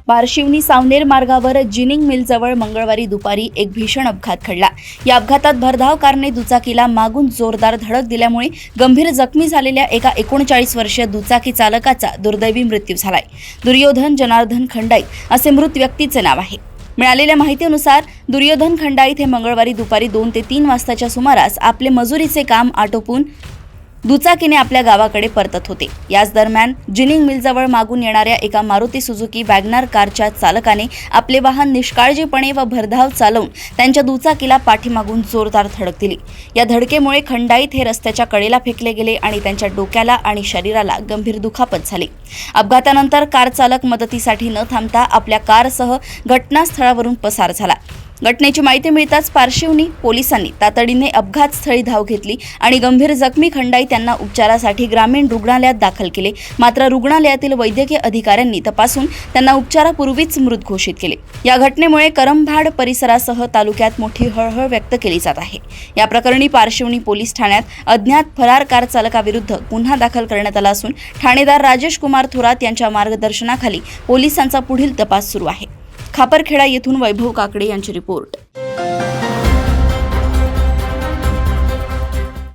बार्शिवनी सावनेर मार्गावर जिनिंग मिलजवळ मंगळवारी दुपारी एक भीषण अपघात घडला। या अपघातात भरधाव कारने दुचाकीला मागून जोरदार धडक दिल्यामुळे गंभीर जखमी झालेल्या एका 39 वर्षीय दुचाकी चालकाचा दुर्दैवी मृत्यू झालाय। दुर्योधन जनार्दन खंडाईत असे मृत व्यक्तीचे नाव आहे। मिळालेल्या माहितीनुसार दुर्योधन खंडाईत हे मंगळवारी दुपारी 2 ते 3 वाजताच्या सुमारास आपले मजुरीचे काम आटोपून दुचाकीने आपल्या गावाकडे परतत होते। याच दरम्यान जिनिंग मिलजवळ मागून येणाऱ्या एका मारुती सुझुकी वॅगनर कारच्या चालकाने आपले वाहन निष्काळजीपणे व भरधाव चालवून त्यांच्या दुचाकीला पाठीमागून जोरदार धडक दिली। या धडकेमुळे खंडाईत हे रस्त्याच्या कडेला फेकले गेले आणि त्यांच्या डोक्याला आणि शरीराला गंभीर दुखापत झाली। अपघातानंतर कार चालक मदतीसाठी न थांबता आपल्या कारसह घटनास्थळावरून पसार झाला। घटनेची माहिती मिळताच पार्शिवनी पोलिसांनी तातडीने अपघात स्थळी धाव घेतली आणि गंभीर जखमी खंडाई त्यांना उपचारासाठी ग्रामीण रुग्णालयात दाखल केले। मात्र रुग्णालयातील वैद्यकीय अधिकाऱ्यांनी तपासून त्यांना उपचारापूर्वीच मृत घोषित केले। या घटनेमुळे करंभाड परिसरासह तालुक्यात मोठी हळहळ व्यक्त केली जात आहे। या प्रकरणी पार्शिवनी पोलीस ठाण्यात अज्ञात फरार कार चालकाविरुद्ध गुन्हा दाखल करण्यात आला असून ठाणेदार राजेश कुमार थोरात यांच्या मार्गदर्शनाखाली पोलिसांचा पुढील तपास सुरू आहे। खापरखेडा येथून वैभव काकडे यांची रिपोर्ट।